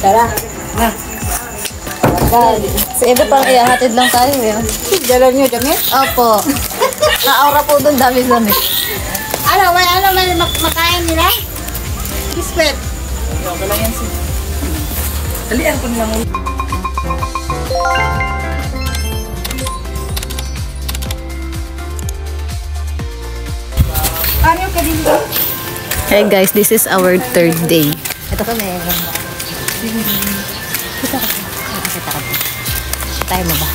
Tara. Na. Si Ebe pang iyahatid lang tayo eh. Dala nyo damit? Opo. Na-aura po doon, dami-dami. May makain nila? Biscuit. Okay lang yan si. Dalian ko nilang ulit. Paano ka din? Hey guys, this is our third day. Ito kami. Tayo mo ba?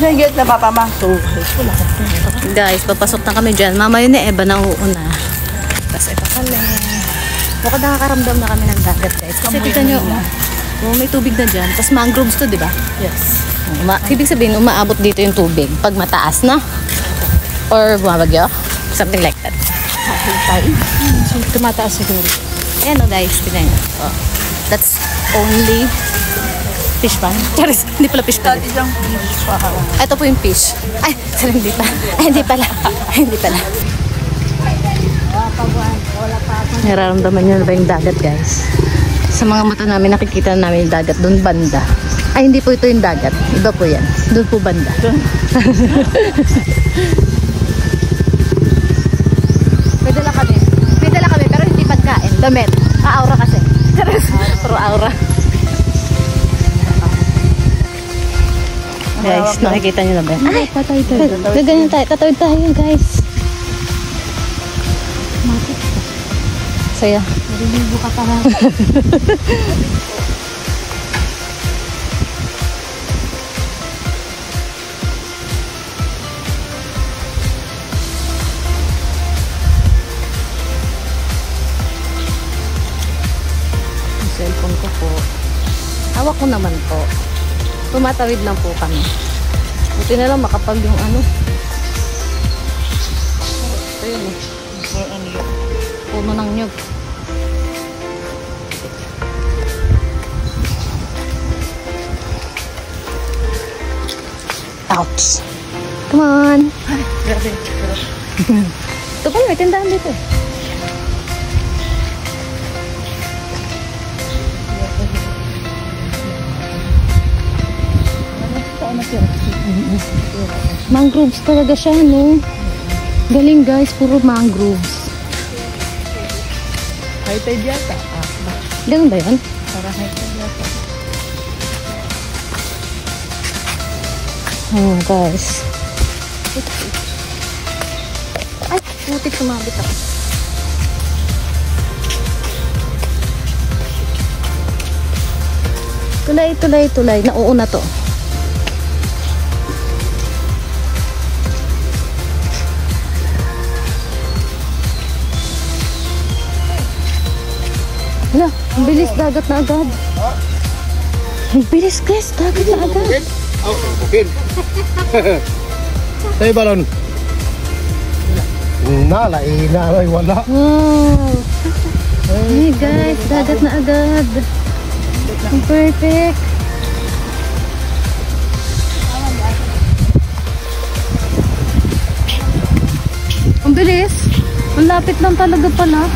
Nagigit na papa ma. So, Guys, papasok na kami dyan. Mama yun ni Eba na uuna. Tapos ito kami. Bukod nakakaramdam na kami ng dagat guys. Kasi kita nyo, may tubig na dyan. Tapos mangroves to, di ba? Yes. Ibig sabihin, umaabot dito yung tubig. Pag mataas na. Or bumabagyo. Something like that. So, tumataas siguro. Ayan o guys, tignan nyo. Oh. That's only fish pan. Charis, hindi pala fish pan. Ito po yung fish. Ay, sorry, hindi pa. Ay, hindi pala. Ay, hindi pala. Nararamdaman nyo na ba yung dagat guys? Sa mga mata namin, nakikita namin yung dagat doon banda. Ay, hindi po ito yung dagat. Iba po yan. Doon po banda. May dala kami, pero hindi pagkain. Damit. Aura kasi. Puro aura. Guys, nakikita nyo na ba? Ay, tatawid tayo. Ganyan tayo. Tatawid tayo guys. Saya. Narinig ka pa ha. Cellphone ko po. Hawak ko naman po. Tumatawid lang po kami. Buti na lang makapag yung ano. Ito yun eh. Puno ng nyug. Ouch. Come on. Grabe. Ito pa may tindahan dito. Mangroves talaga siya, no? Galing guys, puro mangroves. High tide yata. Ganun ba yun? Para high tide yata. Oh, guys. Ay, putik sumabit ako. Tulay. Nauuna to. Hala, ang bilis, dagat na agad. Ang bilis guys, dagat na agad. Okay. Tayo balon. Nalay, wala. Wow. Hey guys, dagat na agad. Ang perfect. Ang bilis. Ang lapit lang talaga pala.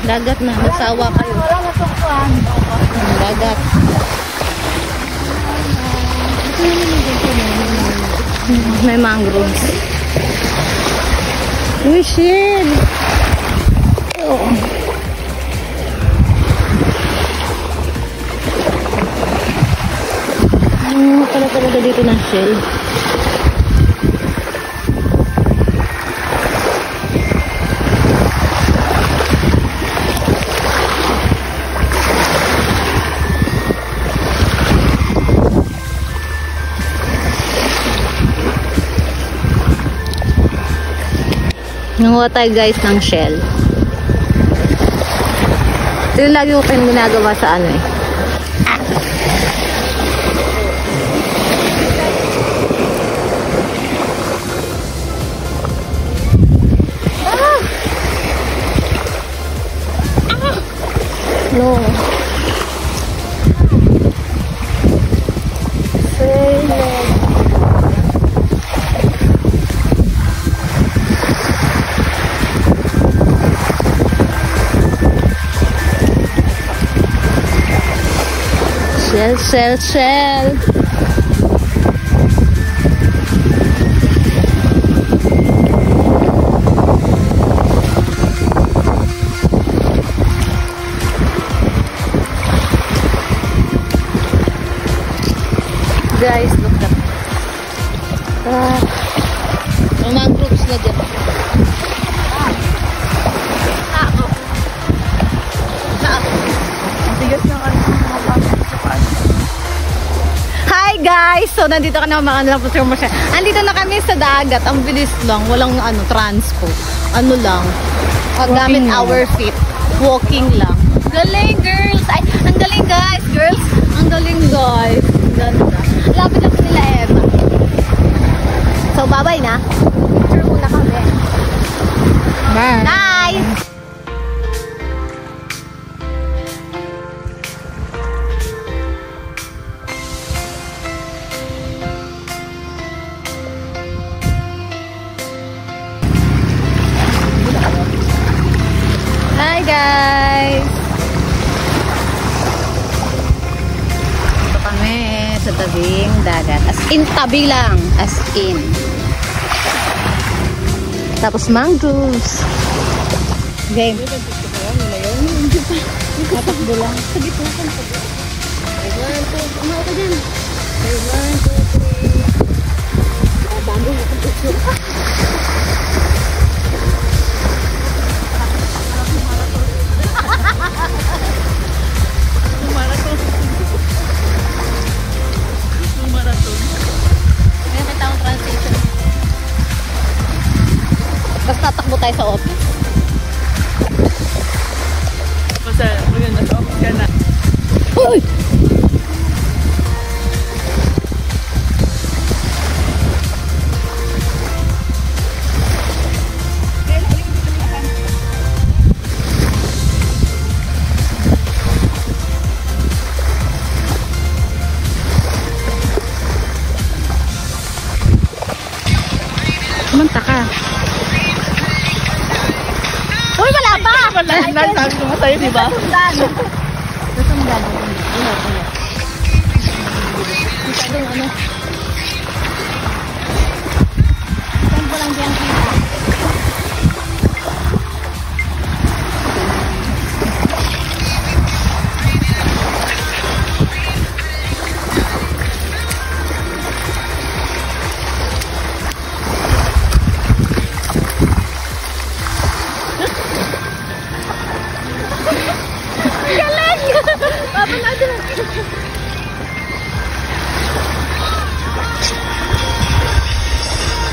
Dagat na, nasawa kayo. Dagat. May mangroves. Uy, shit! Oh. Pala talaga dito ng shell. Nanguha tayo guys ng shell. Ito yung lagi ko kayong ginagawa sa ano eh. No. Shell. Guys, look at that. Ang mangroves na dyan. Hi guys! So nandito ka na mga andito na kami sa dagat. Ang bilis lang. Walang transpo. Ano lang. Gamit our feet. Walking lang. Galing girls! Ay, ang galing guys! Girls! Ang galing guys! Ganda. Lapit lang nila Eva. So bye-bye na. Picture muna kami. Bye. Bye! Hi guys! Ito kami sa tabing dagat. As in, tabi lang. As in. Tapos mangroves. Game. Tatakbo lang. Sa gitna ka. Umaw ka dyan. 1, 2, 3. Bago na kong picture. Basta tatakbo tayo sa office. Basta, maganda sa office ka na. Uy! Kumanta ka. Uy, wala pa! Wala, sabi ko sa'yo, di ba? Nasundan. Masyadong ano. Saan ko lang dyan kita?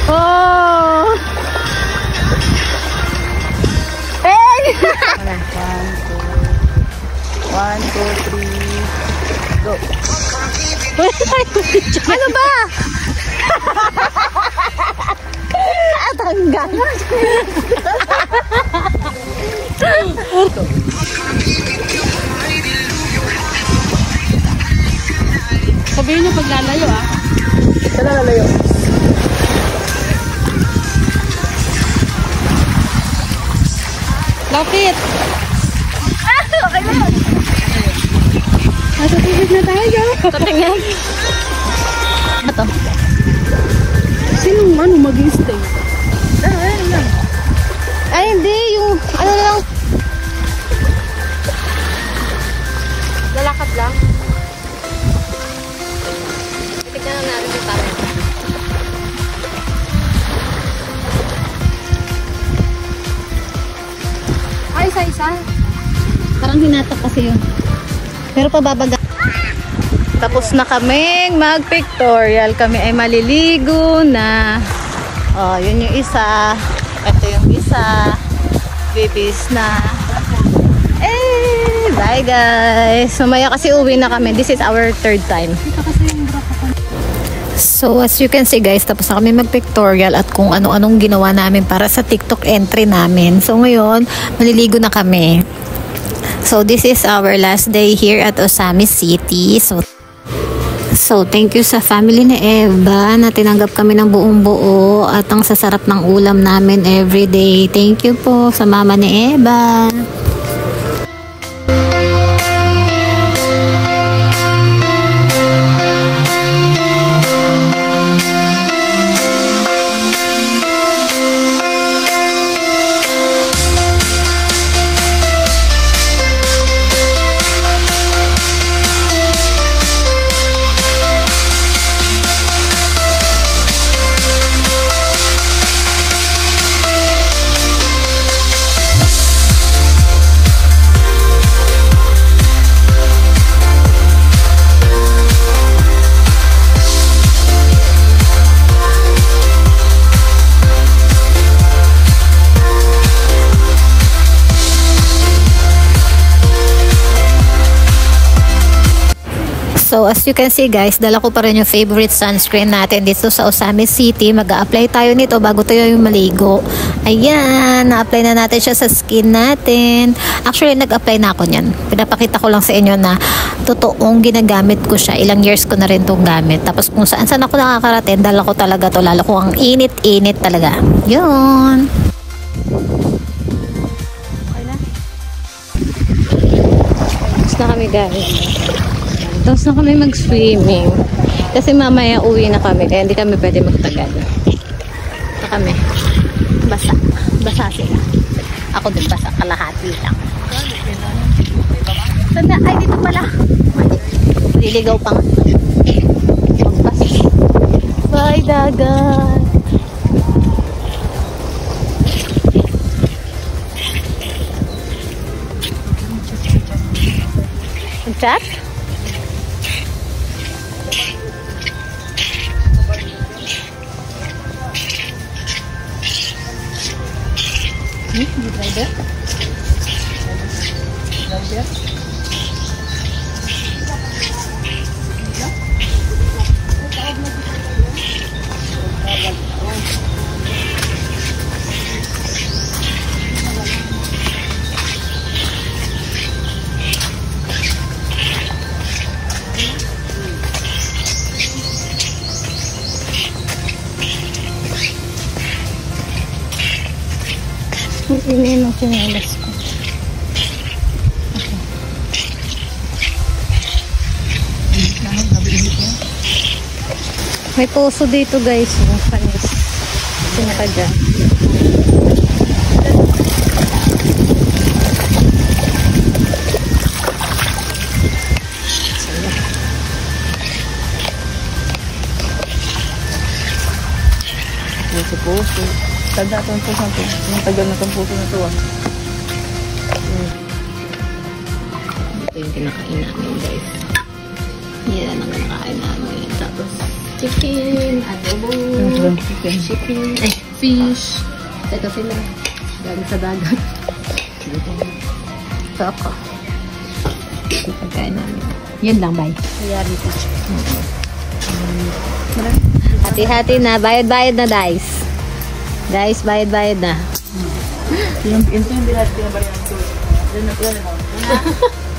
Oh! Hey! 1, 2, 3, go. Ano ba? At hanggang. Sabihin niyo pag lalayo Saan lalayo? Lapit! Okay na. Nasa tubig na tayo. Tatingin. Ito. Sinong mag-i-stay? Ay, hindi. Yung, ano lang. Lalakad lang. Tignan na natin yung tama. Ay, isa-isa. Parang hinatak kasi yun. Pero pababaga. Tapos na kaming mag-pictorial. Kami ay maliligo na. Oh, yun yung isa. Ito yung isa. Bibis na. Eh, bye guys. Mamaya kasi uwi na kami. This is our third time. So as you can see guys, tapos na kami mag-pictorial at kung ano-anong ginawa namin para sa TikTok entry namin. So ngayon, maliligo na kami. So this is our last day here at Osamis City. So thank you sa family ni Eva na tinanggap kami ng buong buo at ang sasarap ng ulam namin everyday. Thank you po sa mama ni Eva. So as you can see guys, dala ko pa rin yung favorite sunscreen natin dito sa Osamis City. Mag-a-apply tayo nito bago tayo yung maligo. Ayan, na-apply na natin siya sa skin natin. Actually, nag-apply na ako niyan. Pinapakita ko lang sa inyo na totoong ginagamit ko siya. Ilang years ko na rin itong gamit. Tapos kung saan ako nakakarating, dala ko talaga to. Lalo kung ang init-init talaga. Yun. Tapos na kami guys. Tapos na kami mag-swimming. Kasi mamaya uwi na kami. Kaya hindi kami pwede magtagal. Ito kami. Basa. Basa sila. Ako din basa. Kalahati lang. Tanda. Ay, dito pala. Liligaw pa nga. Magbasa. Bye, dagat. Chat? Driver? Ini ng sinelas ko. May puso dito guys. Panis. Sinaka dyan. Sa puso. Tanda itong puso na ito. Yung tagal na itong puso na ito. Ito yung kinakain namin guys. Yan ang kinakain namin. Tapos chicken, adobo, chicken, fish. Ito sila. Galing sa dagat. Ito ako. Ito pagkain namin. Yun lang, bye. Kaya dito. Hati-hati na. Bayad-bayad na, guys. Guys, bayad-bayad na. Yung ito yung lahat pinabayan ko. Diyan na po na.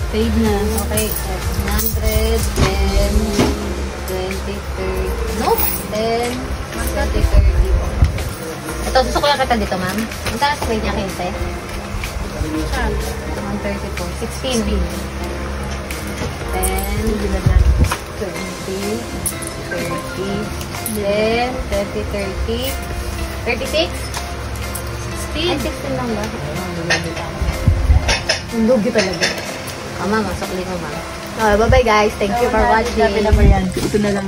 Paid na. Okay. 100, 10, 20, 30. No, 10, 20, 30. Ito, gusto ko lang kita dito, ma'am. Ang taas sa niya, 15? 130 po. 16. 10, 20, 30, 10, 30, 30. 36? 16? Ay, 16 lang ba? Ang lugi talaga. Mama, masakli mo, ma'am. Okay, bye-bye guys. Thank you for watching. Ito na lang.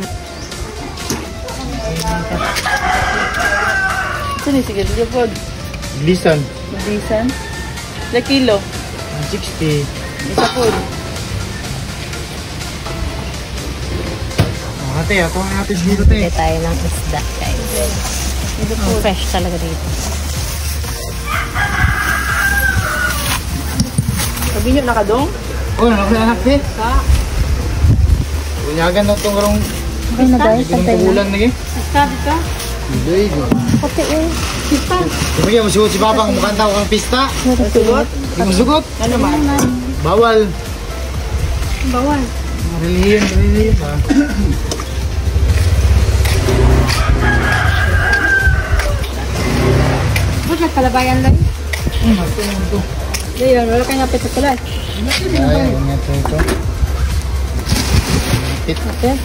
Ito na, sige. Sige po. Lisan. Bisan. Na kilo. 60. Isa po. Ate, ako ang ating dito, te. Bili tayo ng isda, guys. Ang fresh talaga dito. Sabi nyo, nakadong? Oh, nakalanak, te. Bunyagan na itong karong... Okay na guys, Hindi ko bulan lagi. Dito? Hindi. Pati eh. Pista. Sige, masugot si Papa kung makanta ko kang pista. Masugot? Hindi mo sugot. Ano man? Bawal. Bawal. Relihiyon ha. Ba't nagkalabayan lang? Ngayon, wala kayo napit sa kulat. Ay, ingat ko ito. It. Okay.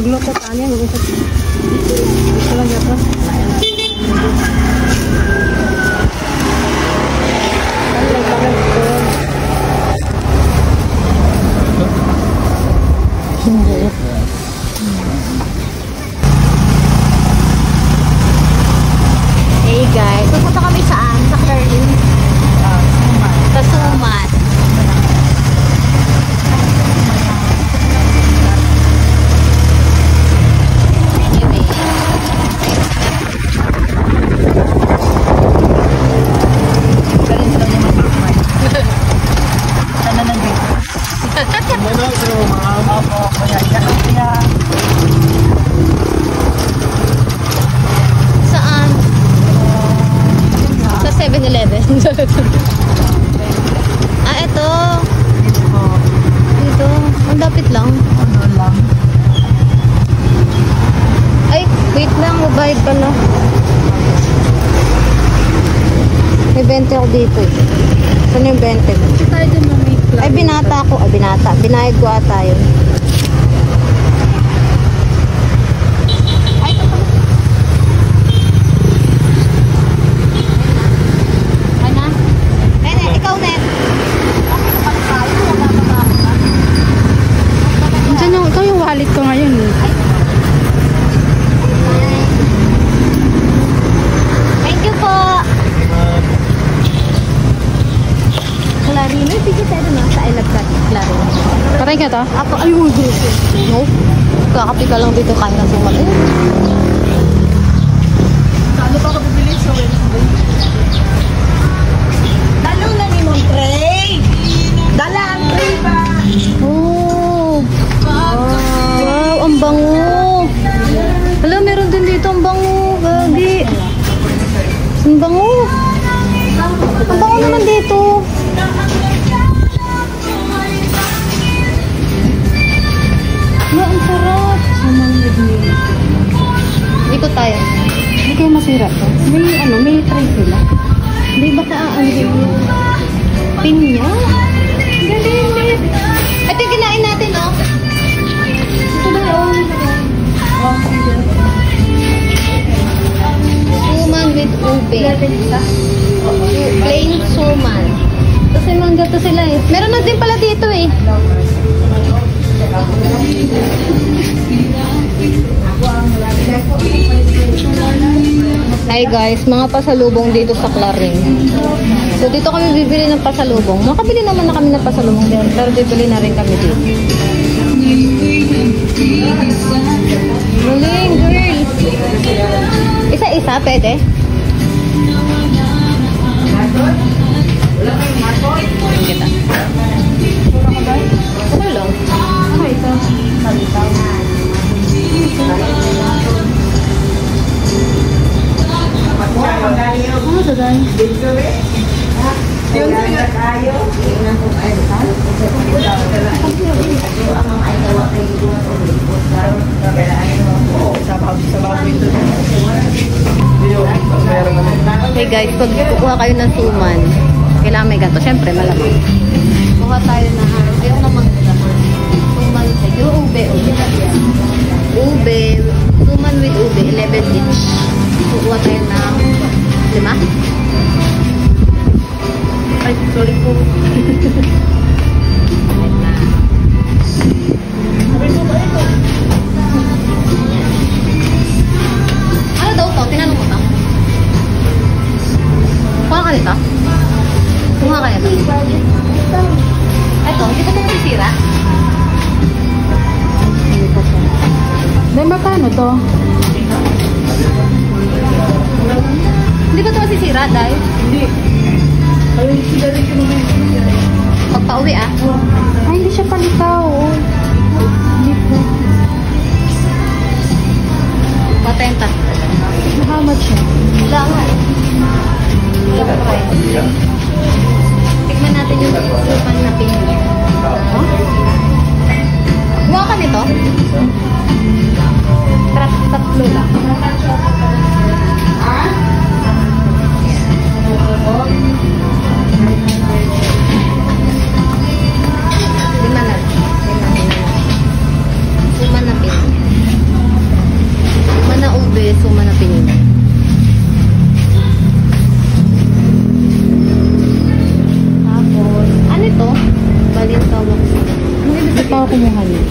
Magluto ka niya, magluto. Ito lang ito. Hey guys, pupunta kami saan? Sa Curling? Sa Sumat. Anyway. Ah, ito. Dito. Ang dapit lang. Ay, wait lang. Mabayad pala. May 20 ako dito eh. Saan yung 20? Tayo din na may club. Ay, binata ako. Ay, binata. Binayad ko ata yun. Ay, ito pala. Ay na. Ay na, ikaw na. Diyan yung, ito yung wallet ko ngayon eh. Thank you po. Clarino, bigyan tayo na sa I love Clarino. Patay ka to? Apo, ay, no. Kakapi ka lang dito kain ng sumat. Eh. Ano pa ka bibili sa Wednesday? Talong na ni mong tray! Dala ang tray ba? Oh. Wow, ang bango. Hala, meron din dito ang bango. Gagi. Ang bango. Ang bango naman dito. Wala, ang sarap. Ikot tayo. Hindi kayo masira to. May tray sila. Hindi baka pinya. Galing. Ito yung kinain natin, oh. Ito na yun. Suman with ube. Plain suman. Kasi mangga to sila eh. Meron na din pala dito eh. Hi guys, mga pasalubong dito sa Clarin. So dito kami bibili ng pasalubong. Makabili naman na kami ng pasalubong din, pero bibili na rin kami dito. Galing, girl. Isa-isa, pwede? Kita. Okay lang. Ano ito? Salitaw. Ano ito dahil? Yun na tayo. Okay guys, pag kukuha kayo ng suman, kailangan may ganito. Siyempre, malamang. Kuha tayo na yung namang suman. Yung ube. Ube. Suman with ube. 11 each. Kukuha tayo ng 5. Ay, sorry po. Ano daw to? Tinanong mo to? Kuha ka nito? Kuha ka nito? Ito, hindi ba ito masisira? Dahil magkano to? Hindi ba ito masisira, Day? Hindi. Ay, sila rin ko naman. Pagpa-uwi ah. Ay, hindi siya palitaw. Hindi po. Patenta. How much siya? Wala nga. Tignan natin yung suman na pinili. Huh? Kuha ka nito? Tatlo lang. Suman na pinili. Suman na ube, suman na pinili. Tapos, ano ito? Balintawak. Ano ibig Ito ako kumuha niya.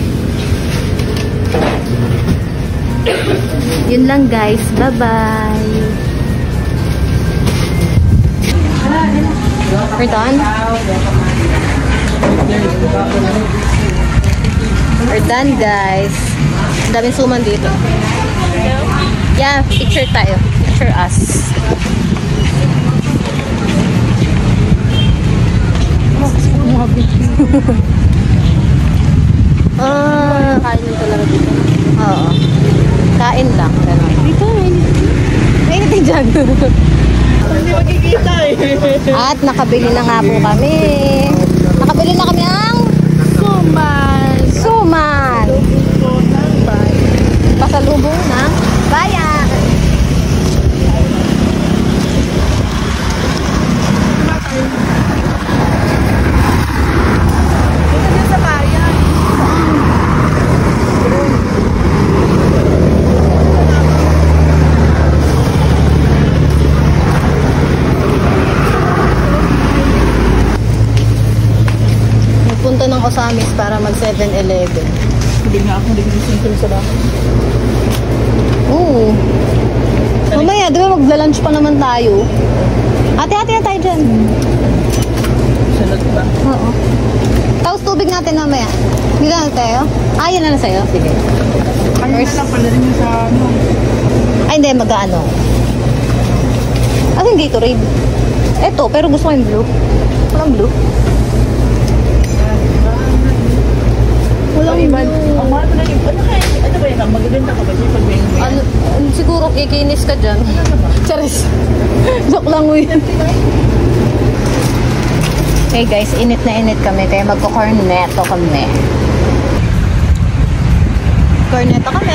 Yun lang guys. Bye-bye. We're done? We're done guys. Ang daming suman dito. Yeah, picture tayo. Picture us. Kain lang talaga dito. Oo. Kain lang. Ganun. Dito, Mainit din dyan. hindi magkikita eh. At nakabili na nga po kami. Nakabili na kami ang suman. Pasalubong ng bayan. Punta ng Osamis para mag 7-Eleven. Hindi nga single sa dami. Oo. Mamaya, di ba magla-lunch pa naman tayo? Ate-ate na tayo dyan. Sunod ba? Oo. Tapos tubig natin mamaya. Dito na tayo? Yan na sa'yo. Sige. Ano na lang pala rin yung sa ano? Ay, hindi. Mag-ano. Hindi ito, Raid. Ito, pero gusto ko yung blue. Walang blue. Walang blue. Ang mahal mo na yung... Ano ba yun? Magaganda ka ba siya pag may... Siguro kikinis ka dyan. Charis. Joke lang mo yun. Hey guys, init na init kami. Kaya magko-cornetto kami. Cornetto kami.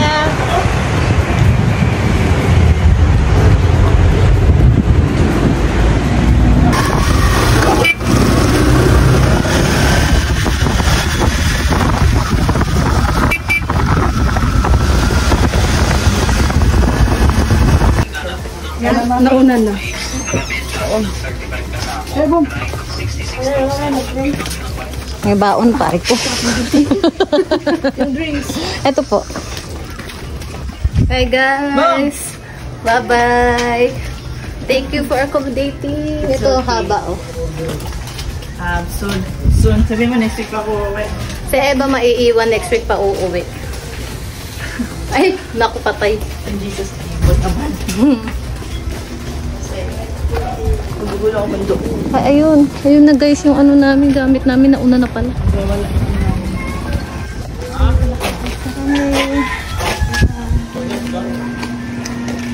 Nauna na. Oo. May baon pa ko. Yung drinks. Ito po. Hi guys. Bye-bye. Thank you for accommodating. Ito haba oh. Soon. Sabi mo next week ako uwi. Si Eva maiiwan next week pa uuwi. Ay, naku patay. Jesus, ibot naman. Magugulo ako bando. Ay, ayun. Ayun na guys, yung ano namin, gamit namin, nauna na pala. Wala.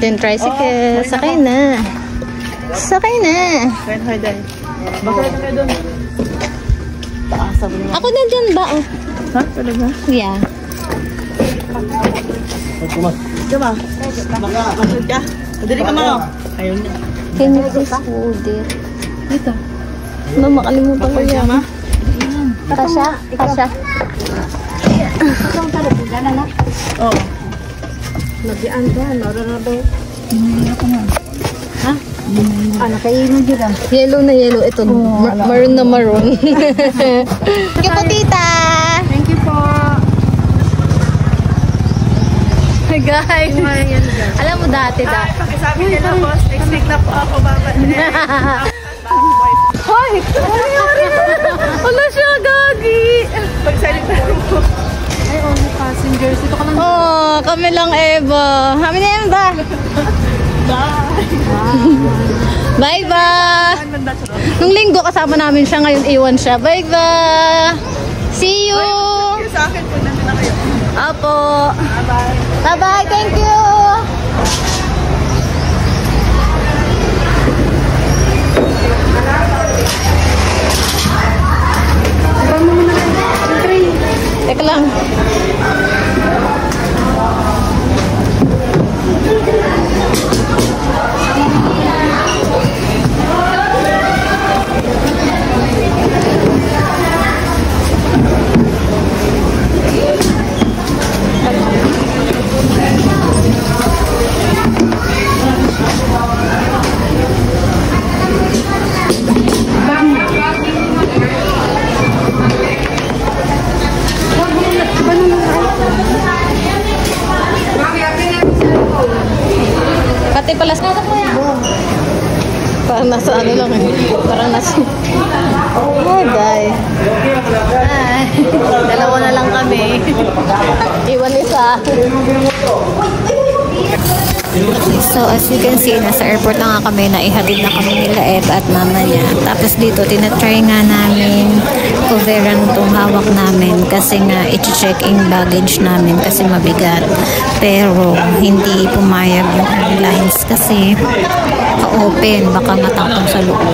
Then tricycle. Sakay na. Sakay na. Kain kayo dahil. Bakit na kayo doon? Ako na dyan ba? Oh. Ha? Talaga? Yeah. Diba? Masunod ka? Madali ka mga. Ayaw niya. Can you please hold it? Dito. No, makalimutan ko yan. Kasha? Kasha? Oo. Nagyan ba? Nararabaw. Ha? Nakainom dyan ah. Yellow na yellow. Ito, maroon na maroon. Thank you po, tita! Thank you po. Hi guys! Alam mo dati. Pakisabi nila boss, next week na po ako babalik. Hoy! Nangyari na! Wala siya, gagi! Pagsalita mo. Ay, only passengers. Ito ka lang. Oh, kami lang, Eva. Kami na yan ba? Bye-bye! Nung linggo kasama namin siya, ngayon iwan siya. Bye-bye! See you! Sa akin po, nandun na kayo. Apo! Bye-bye. Bye-bye! Thank you! Teka lang. Pati pala sa parang nasa ano lang eh. Parang nasa oh guys. Ay, dalawa na lang kami. Iwan isa. So as you can see, nasa airport na nga kami, naihatid na kami nila Eb at mama niya. Tapos dito, tinatry nga namin coveran itong hawak namin kasi nga i-check in baggage namin kasi mabigat. Pero hindi pumayag yung airlines kasi ka-open, baka matangkang sa loob.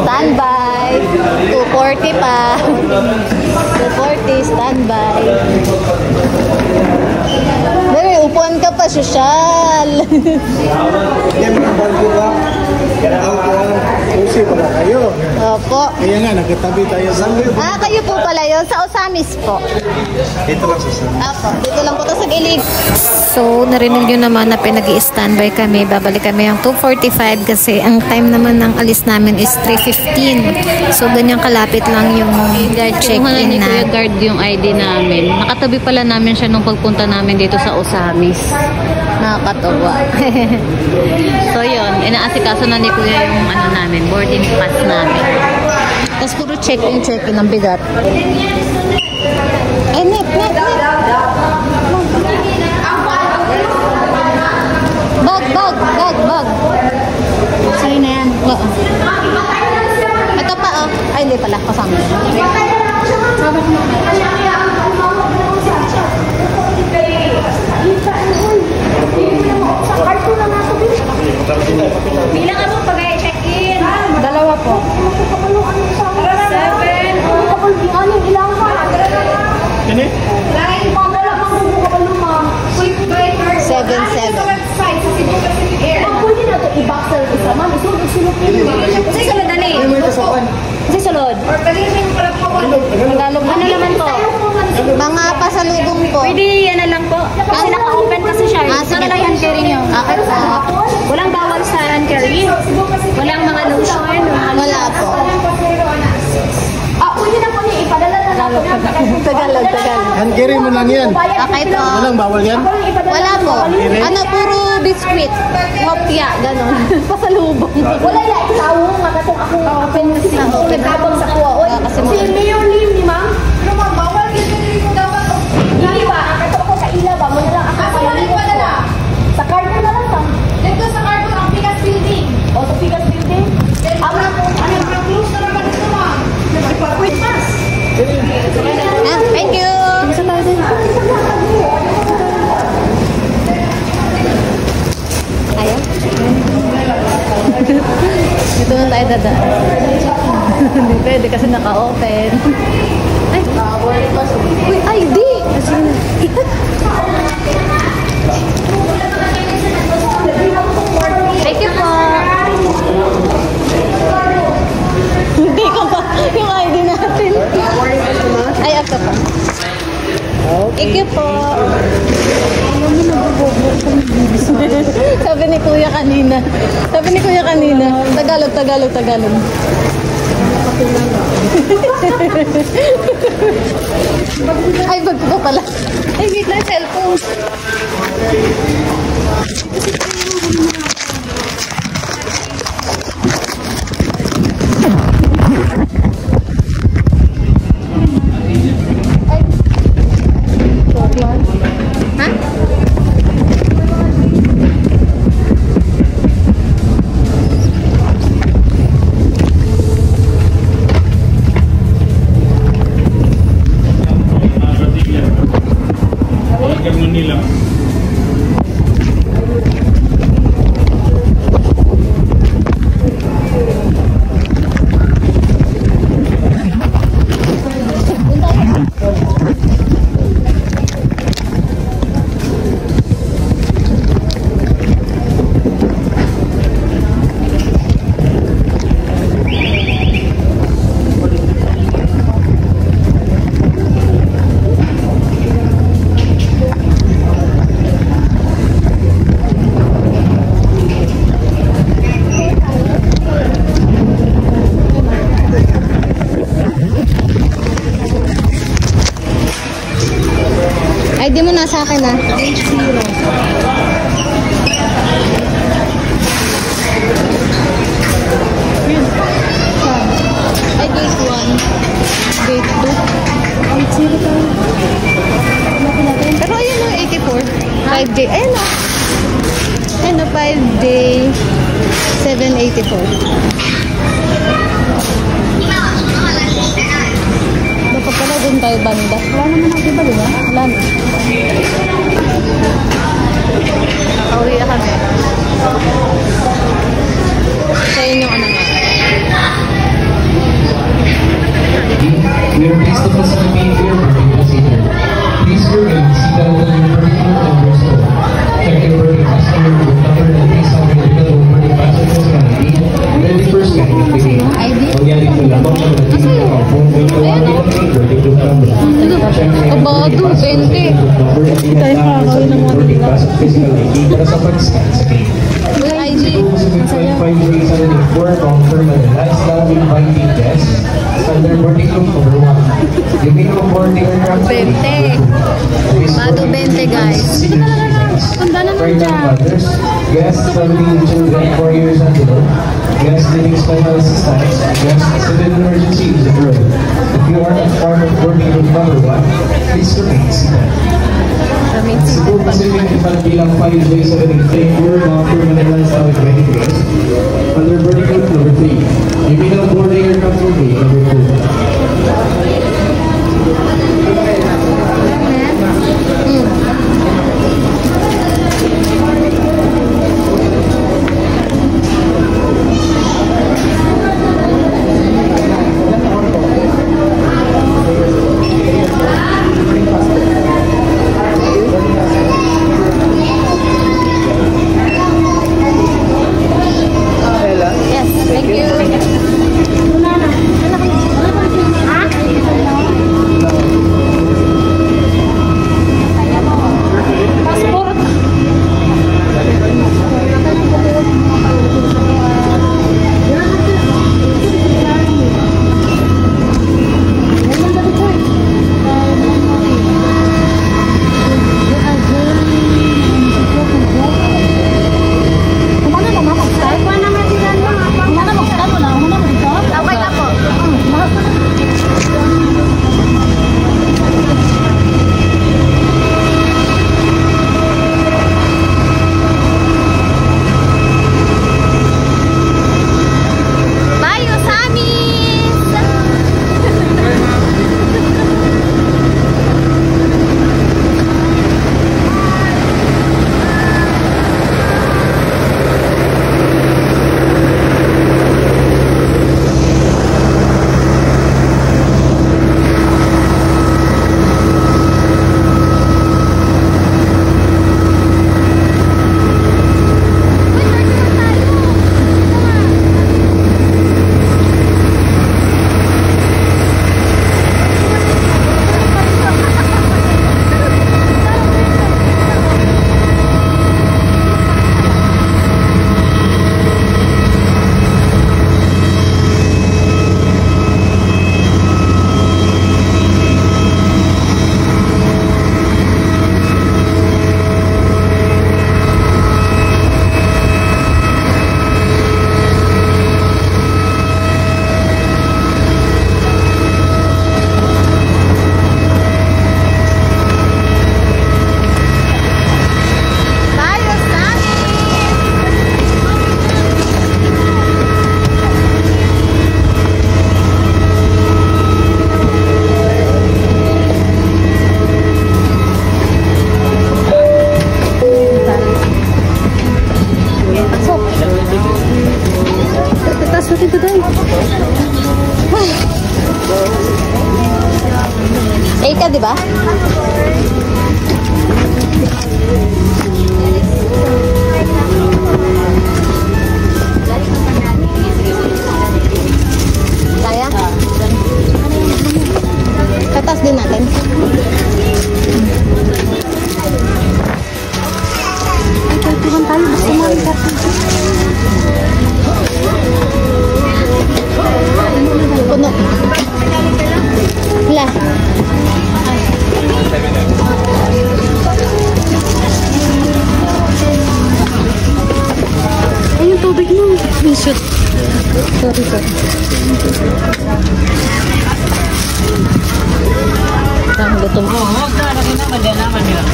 Standby. 240 pa. 240, standby. Dali, upuan ka pa, sosyal. Usi pala kayo. Opo. Kaya nga, nagkatabi tayo sa Kayo po pala yun. Sa Osamis po. Dito lang sa sana. Opo. Dito lang po ito sa gilid. So, narinig nyo naman na pinag-i-standby kami. Babalik kami ang 2:45 kasi ang time naman ng alis namin is 3:15. So, ganyang kalapit lang yung guard check-in na. Kuya Guard yung ID namin. Nakatabi pala namin siya nung pagpunta namin dito sa Osamis. Nakakatawa. So, yun. Inaasikaso na ni Kuya yung ano namin, boarding pass namin. Tapos puro check-in ang bigat. Ay, net. Bag. Sa'yo na yan. Ito pa, oh. Ay, hindi pala. Kasama yan. Bilang ano pag i-check-in? 2 po. 7. Kasi sulod na eh. Kasi sulod. Tagalog. Ano naman to? Mga pasalubong po. Pwede yan na lang po. Kasi naka-open kasi siya. Sige. Ano lang yan carry nyo? Walang bawal sa hand carry. Walang mga lotion. Wala po. Pwede na po niya. Ipadala na lang po. Tagalog. Hand carry mo lang yan. Okay po. Walang bawal yan. Wala po. Ano, puro biscuit. Hopya, gano'n. Pasalubong. Wala yan. Tawong. Makatong ako. Open kasi. Nagkabang sa kuwa. Kasi Si Mayor Lim ni ma'am. Pero ma'am, bawal yun mo dapat. Hindi ba? Ito ko sa ila ba? Muna lang ako sa ila. Sa cardboard na lang sa. Dito sa cardboard ang Pigas Building. O sa Pigas Building? Ano close na naman ito ma'am. Wait pass. Thank you. Ayaw. Dito na tayo dadaan. Hindi pwede kasi naka-open. Ay, uy, ay, di! Thank you po. Hindi ko pa yung ID natin. Ay, ako pa. Thank you po. Sabi ni Kuya kanina. Tagalog. Ay, bag ko pala. Ay, wait lang, cellphone. Manila. ID mo na sa akin ah. 5-day, 784. Dapat pala doon tayo banda. Wala naman ako ba, diba? Wala na. Nakauwi na kami. Sa inyong ano nga. We are pleased to facilitate your birthday procedure. Please remain seated until your birthday number is told. Check your birthday customer will cover the face of the bill over the passengers can ID. Then the first can be Pagyaring ko lamang ng naging phone with the one with the birthday group number. Abado, 20. Tayo makakawin ng birthday pass of physical ID para sa pag-scan sa gate. IG. Masaya. 5 days and inform confirm and lifestyle inviting guests. Standard boarding room number 1. You may know boarding aircraft. 20. Bado 20 guys. Right now, others, guests traveling with children 4 years and below, guests needing special assistance, guests in an emergency is abroad. If you are not part of boarding room number 1, please remain seated. Cebu Pacific ifan bilang 5 days sa take your mga permanent lifestyle inviting guests. Under boarding room number 3, you may know boarding aircraft number 2. ka, di ba? Kaya? Tatas din natin. Ay, kaltuhan tayo. Basta malikat. Puno. Wala. Ay, yung tubig mo. Shoot. Sorry, sorry. Ang gutom ko. Oo, naman yan.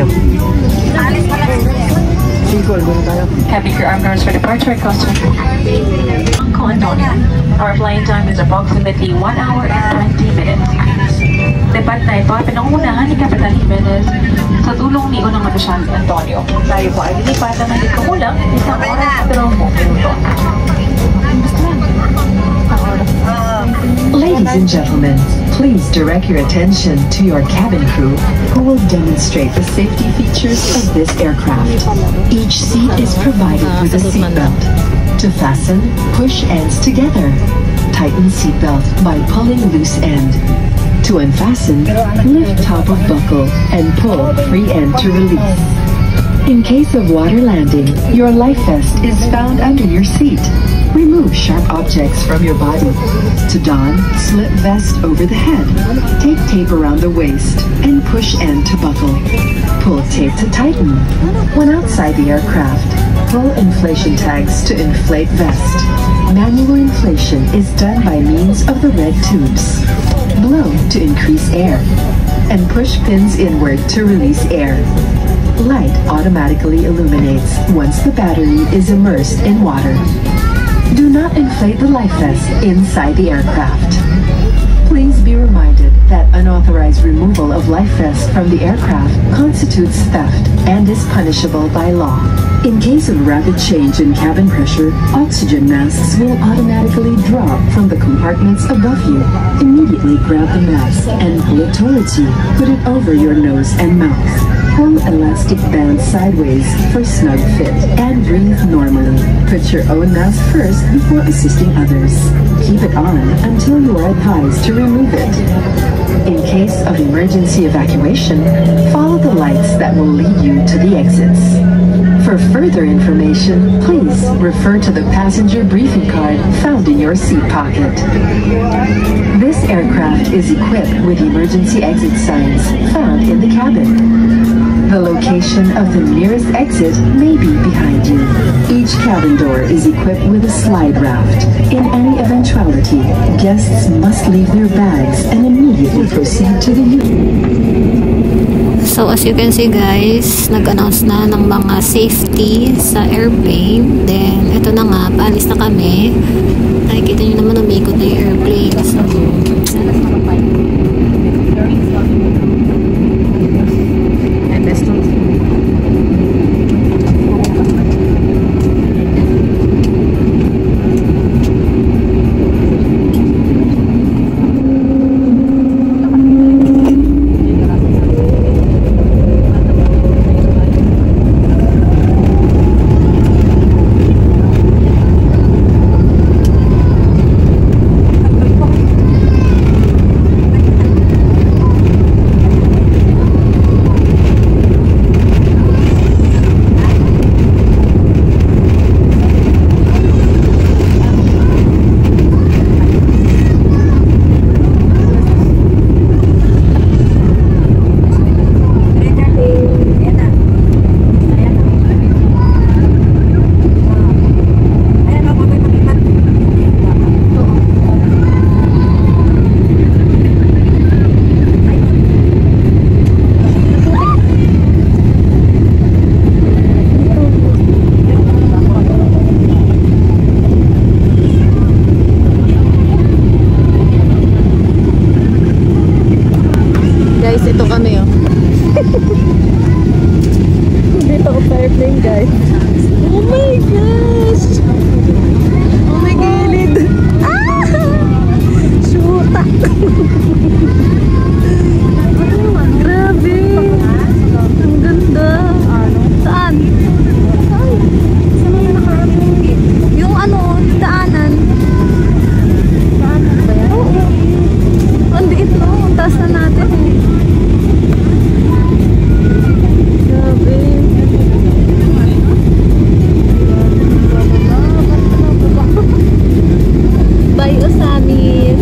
tayo. Singkol, muna tayo. Having your arm guards for departure, Costa. Antonio. Our flying time is approximately 1 hour and 20 minutes. Dapat na ito, pinangungunahan ni Kapitan Jimenez sa tulong ni Unang Opisyal Antonio. Tayo po ay lilipatan ng kumulang 1 oras pero minuto. Ladies and gentlemen, please direct your attention to your cabin crew who will demonstrate the safety features of this aircraft. Each seat is provided with a seatbelt. To fasten, push ends together. Tighten seatbelt by pulling loose end. To unfasten, lift top of buckle and pull free end to release. In case of water landing, your life vest is found under your seat. Remove sharp objects from your body. To don, slip vest over the head. Take tape around the waist and push end to buckle. Pull tape to tighten. When outside the aircraft, pull inflation tags to inflate vest. Manual inflation is done by means of the red tubes. Blow to increase air. And push pins inward to release air. Light automatically illuminates once the battery is immersed in water. Do not inflate the life vest inside the aircraft. Please be reminded that unauthorized removal of life vest from the aircraft constitutes theft and is punishable by law. In case of rapid change in cabin pressure, oxygen masks will automatically drop from the compartments above you. Immediately grab the mask and pull it towards you. Put it over your nose and mouth. Pull elastic band sideways for snug fit and breathe normally. Put your own mask first before assisting others. Keep it on until you are advised to remove it. In case of emergency evacuation, follow the lights that will lead you to the exits. For further information, please refer to the passenger briefing card found in your seat pocket. This aircraft is equipped with emergency exit signs found in the cabin. The location of the nearest exit may be behind you. Each cabin door is equipped with a slide raft. In any eventuality, guests must leave their bags and immediately proceed to the So as you can see guys, nag-announce na ng mga safety sa airplane. Then ito na nga, paalis na kami. Nakikita nyo naman umikot na yung airplane. So Ito kami oh. Dito ako sa airplane guys. Oh my gosh! Oh my gilid! Ah! Shoota! Grabe! Ang ganda! Saan? Yung ano, daanan. Daanan ba yan? Oo. Ang liit no, ang taas na natin eh. Bye, Osamis.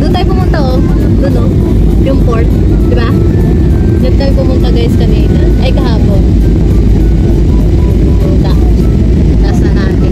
Doon tayo pumunta oh. Doon oh. Yung port. Diba? Doon tayo pumunta guys kanina. Ay kahapon. Punta. Taas na natin.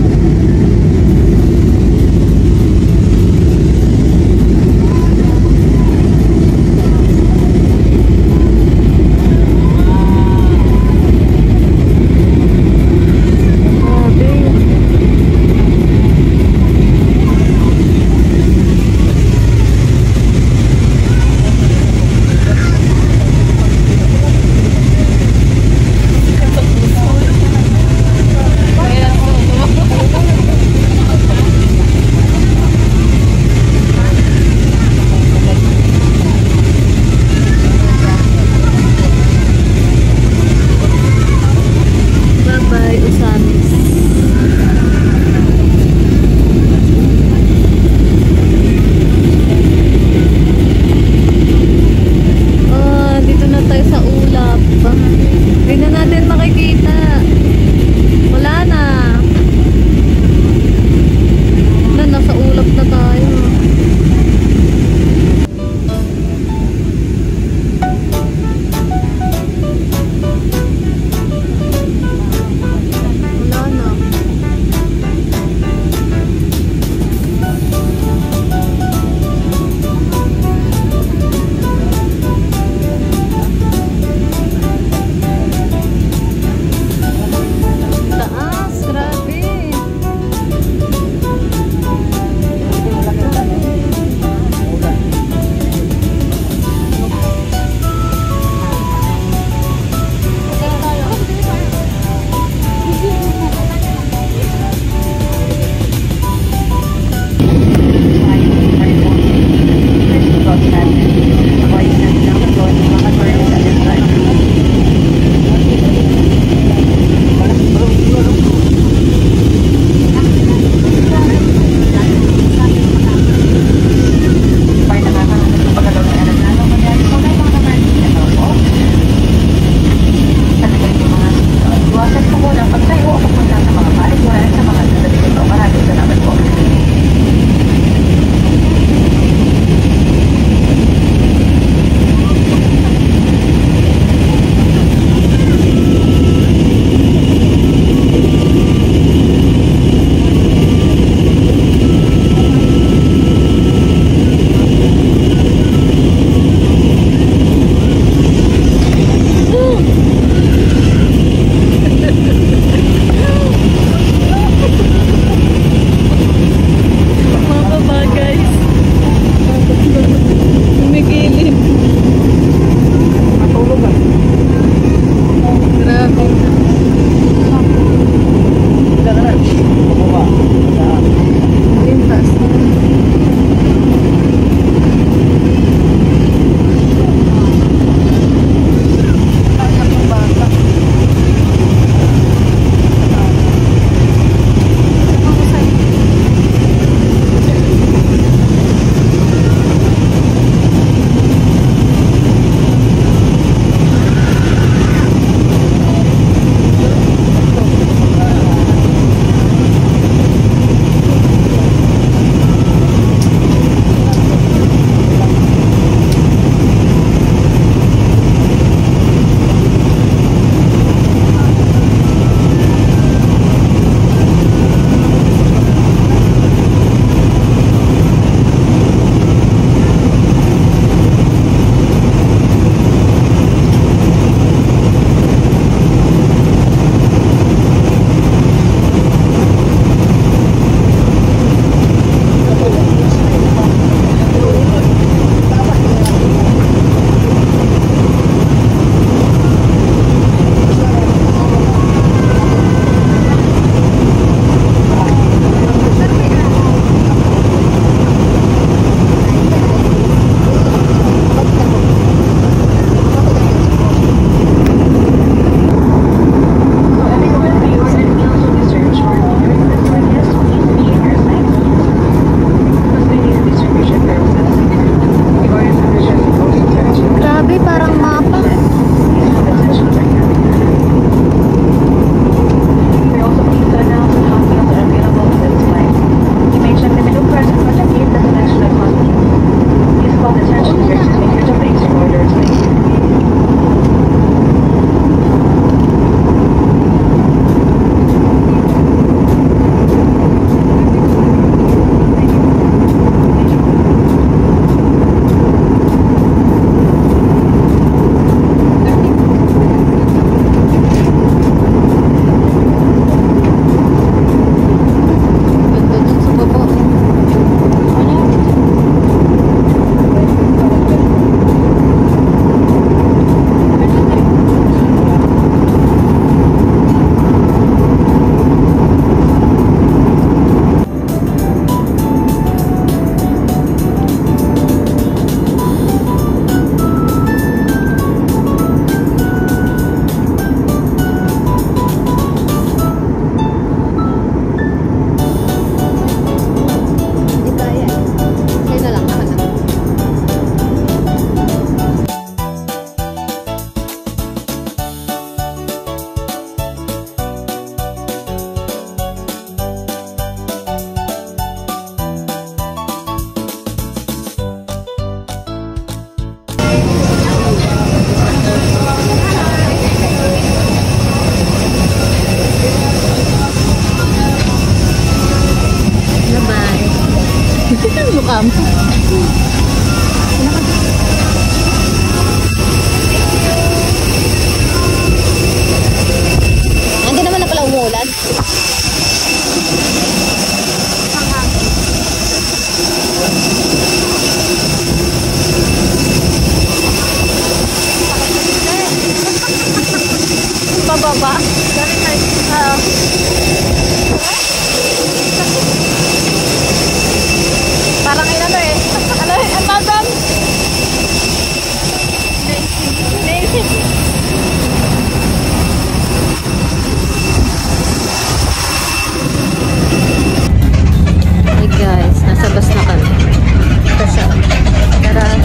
pababa. Parang inano eh. Ano eh? Ang tawag? Lazy. Hey guys, nasa bus na kami. Kasi, tara.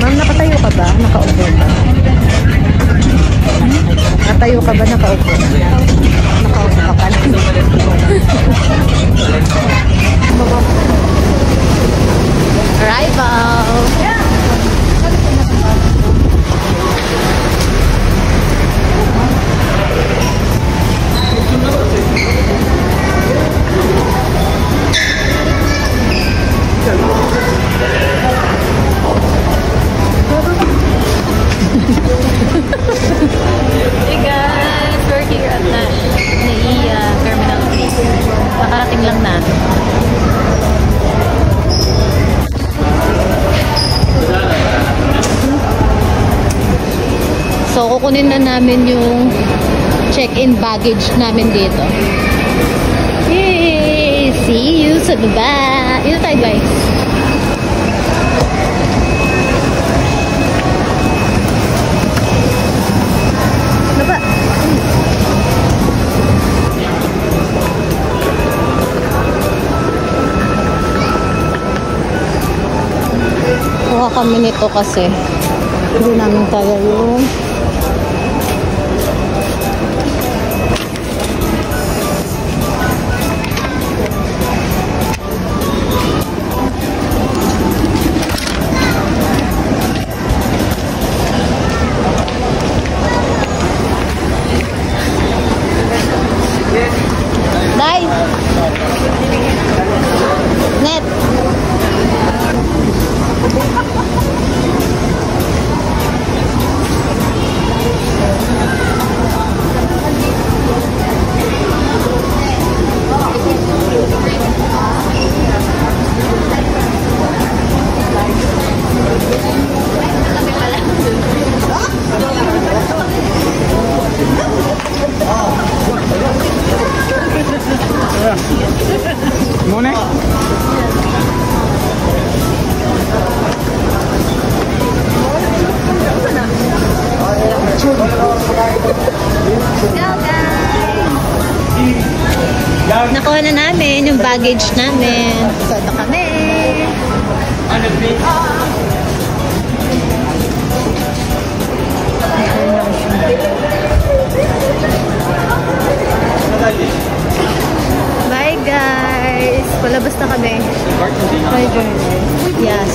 Ma'am, nakatayo ka ba? Nakaupo ka? Nakatayo ka ba? Nakaupo? Nakaupo ka pala. Arrival! Hey guys, we're here at NAIA Terminal 3. Nakarating lang natin. So, kukunin na namin yung check-in baggage namin dito. Yay! See you sa baba! Ito tayo guys. Baba! Kuha kami nito kasi hindi namin kaya yung Day! Net! Muna? Nakuha na namin yung baggage namin. So, ito kami. Bye guys! Palabas na kami. Bye guys. Yes.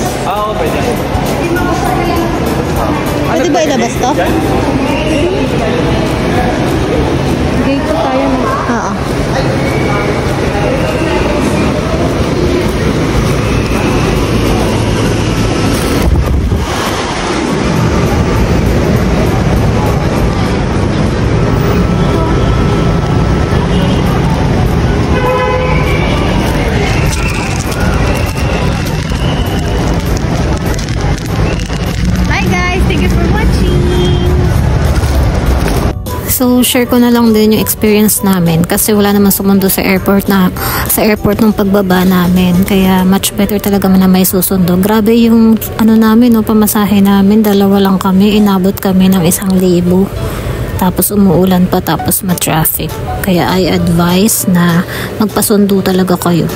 Pwede ba ilabas to? Gate pa tayo. Oo. So, share ko na lang din yung experience namin kasi wala naman sumundo sa airport nung pagbaba namin. Kaya, much better talaga na may susundo. Grabe yung, namin, pamasahe namin. 2 lang kami. Inabot kami ng 1,000. Tapos, umuulan pa. Tapos, ma-traffic. Kaya, I advise na magpasundo talaga kayo.